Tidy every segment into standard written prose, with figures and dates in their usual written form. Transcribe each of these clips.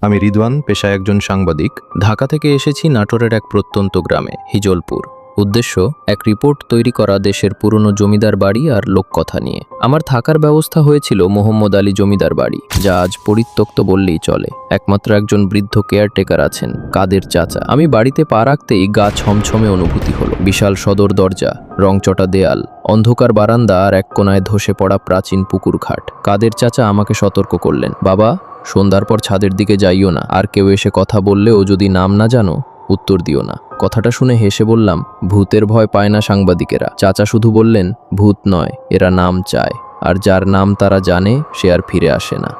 আমি রিদওয়ান, পেশায় একজন সাংবাদিক। ঢাকা থেকে এসেছি নাটোরের এক প্রত্যন্ত গ্রামে, হিজলপুর। উদ্দেশ্য এক রিপোর্ট তৈরি করা দেশের পুরনো জমিদার বাড়ি আর লোককথা নিয়ে। আমার থাকার ব্যবস্থা হয়েছিল মোহাম্মদ আলী জমিদার বাড়ি, যা আজ পরিত্যক্ত বললেই চলে। একমাত্র একজন বৃদ্ধ কেয়ারটেকার আছেন, কাদের চাচা। আমি বাড়িতে পা রাখতেই গা ছমছমে অনুভূতি হলো। বিশাল সদর দরজা, রংচটা দেয়াল, অন্ধকার বারান্দা আর এক কোনায় ধসে পড়া প্রাচীন পুকুর ঘাট। কাদের চাচা আমাকে সতর্ক করলেন, বাবা, সন্ধ্যার পর ছাদের দিকে যাইও না, আর কেউ এসে কথা বললেও যদি নাম না জানো উত্তর দিও না। কথাটা শুনে হেসে বললাম, ভূতের ভয় পায় না সাংবাদিকেরা। চাচা শুধু বললেন, ভূত নয়, এরা নাম চায়, আর যার নাম তারা জানে সে আর ফিরে আসে না।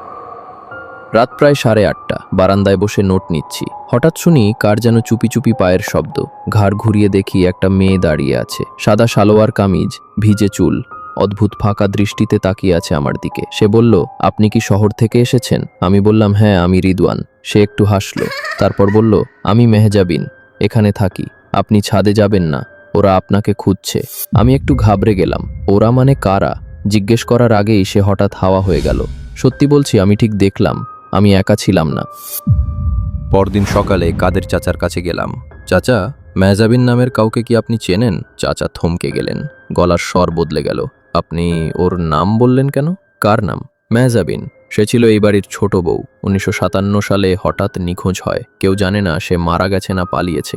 রাত প্রায় 8:30, বারান্দায় বসে নোট নিচ্ছি। হঠাৎ শুনি কার যেন চুপি চুপি পায়ের শব্দ। ঘাড় ঘুরিয়ে দেখি একটা মেয়ে দাঁড়িয়ে আছে, সাদা সালোয়ার কামিজ, ভিজে চুল, অদ্ভুত ফাঁকা দৃষ্টিতে তাকিয়ে আছে আমার দিকে। সে বলল, আপনি কি শহর থেকে এসেছেন? আমি বললাম, হ্যাঁ, আমি রিদওয়ান। সে একটু হাসলো, তারপর বলল, আমি মেহজাবিন, এখানে থাকি। আপনি ছাদে যাবেন না, ওরা আপনাকে খুঁজছে। আমি একটু ঘাবড়ে গেলাম। ওরা মানে কারা? জিজ্ঞেস করার আগেই সে হঠাৎ হাওয়া হয়ে গেল। সত্যি বলছি, আমি ঠিক দেখলাম, আমি একা ছিলাম না। পরদিন সকালে কাদের চাচার কাছে গেলাম। চাচা, মেহজাবিন নামের কাউকে কি আপনি চেনেন? চাচা থমকে গেলেন, গলার স্বর বদলে গেল। আপনি ওর নাম বললেন কেন? কার নাম? মেহজাবিন। সে ছিল এই বাড়ির ছোট বউ। 1957 সালে হঠাৎ নিখোঁজ হয়। কেউ জানে না সে মারা গেছে না পালিয়েছে,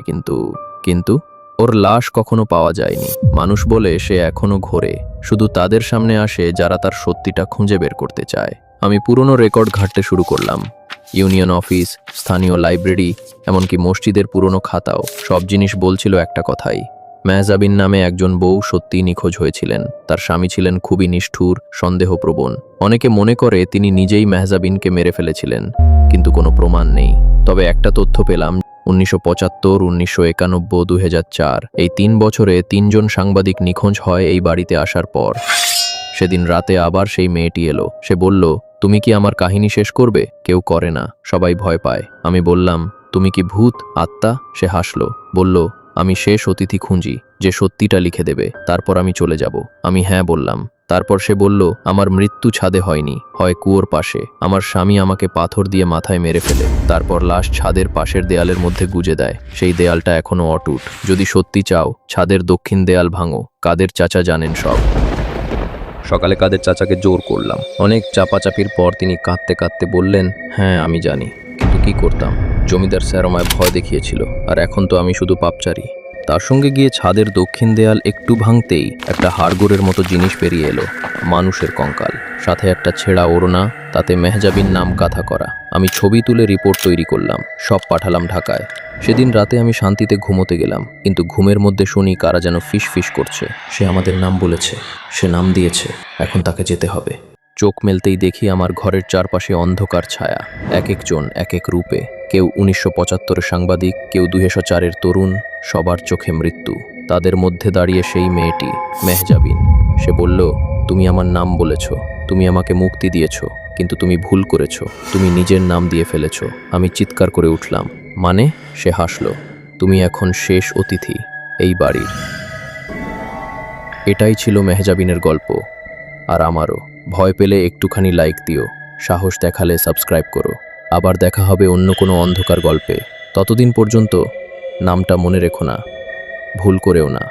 কিন্তু ওর লাশ কখনো পাওয়া যায়নি। মানুষ বলে সে এখনো ঘোরে, শুধু তাদের সামনে আসে যারা তার সত্যিটা খুঁজে বের করতে চায়। আমি পুরনো রেকর্ড ঘাঁটতে শুরু করলাম। ইউনিয়ন অফিস, স্থানীয় লাইব্রেরি, এমনকি মসজিদের পুরনো খাতাও। সব জিনিস বলছিল একটা কথাই, মেহজাবিন নামে একজন বউ সত্যিই নিখোঁজ হয়েছিলেন। তার স্বামী ছিলেন খুবই নিষ্ঠুর, সন্দেহপ্রবণ। অনেকে মনে করে তিনি নিজেই মেহজাবিনকে মেরে ফেলেছিলেন, কিন্তু কোনো প্রমাণ নেই। তবে একটা তথ্য পেলাম, 1975, 1991, 2004 এই 3 বছরে 3 জন সাংবাদিক নিখোঁজ হয় এই বাড়িতে আসার পর। সেদিন রাতে আবার সেই মেয়েটি এলো। সে বলল, তুমি কি আমার কাহিনী শেষ করবে? কেউ করে না, সবাই ভয় পায়। আমি বললাম, তুমি কি ভূত, আত্মা? সে হাসলো, বলল, আমি শেষ অতিথি খুঁজি, যে সত্যিটা লিখে দেবে, তারপর আমি চলে যাব। আমি হ্যাঁ বললাম। তারপর সে বলল, আমার মৃত্যু ছাদে হয়নি, হয় কুয়োর পাশে। আমার স্বামী আমাকে পাথর দিয়ে মাথায় মেরে ফেলে, তারপর লাশ ছাদের পাশের দেয়ালের মধ্যে গুজে দেয়। সেই দেয়ালটা এখনো অটুট। যদি সত্যি চাও, ছাদের দক্ষিণ দেয়াল ভাঙো। কাদের চাচা জানেন সব। সকালে কাদের চাচাকে জোর করলাম। অনেক চাপাচাপির পর তিনি কাঁদতে কাঁদতে বললেন, হ্যাঁ আমি জানি, কিন্তু কি করতাম? জমিদার স্যার আমায় ভয় দেখিয়েছিল, আর এখন তো আমি শুধু পাপচারী। তার সঙ্গে গিয়ে ছাদের দক্ষিণ দেয়াল একটু ভাঙতেই একটা হাড়গোড়ের মতো জিনিস বেরিয়ে এলো, মানুষের কঙ্কাল, সাথে একটা ছেঁড়া ওড়না, তাতে মেহজাবিন নাম গাঁথা করা। আমি ছবি তুলে রিপোর্ট তৈরি করলাম, সব পাঠালাম ঢাকায়। সেদিন রাতে আমি শান্তিতে ঘুমোতে গেলাম, কিন্তু ঘুমের মধ্যে শুনি কারা যেন ফিস ফিস করছে। সে আমাদের নাম বলেছে, সে নাম দিয়েছে, এখন তাকে যেতে হবে। চোখ মেলতেই দেখি আমার ঘরের চারপাশে অন্ধকার ছায়া, এক একজন এক এক রূপে। কেউ 1975 সাংবাদিক, কেউ 2004 তরুণ, সবার চোখে মৃত্যু। তাদের মধ্যে দাঁড়িয়ে সেই মেয়েটি, মেহজাবিন। সে বলল, তুমি আমার নাম বলেছ, তুমি আমাকে মুক্তি দিয়েছ, কিন্তু তুমি ভুল করেছ, তুমি নিজের নাম দিয়ে ফেলেছ। আমি চিৎকার করে উঠলাম, মানে? সে হাসলো, তুমি এখন শেষ অতিথি এই বাড়ির। এটাই ছিল মেহজাবিনের গল্প, আর আমারও। ভয় পেলে একটুখানি লাইক দিও, সাহস দেখালে সাবস্ক্রাইব করো। আবার দেখা হবে অন্য কোনো অন্ধকার গল্পে। ততদিন পর্যন্ত নামটা মনে রেখো না, ভুল করেও না।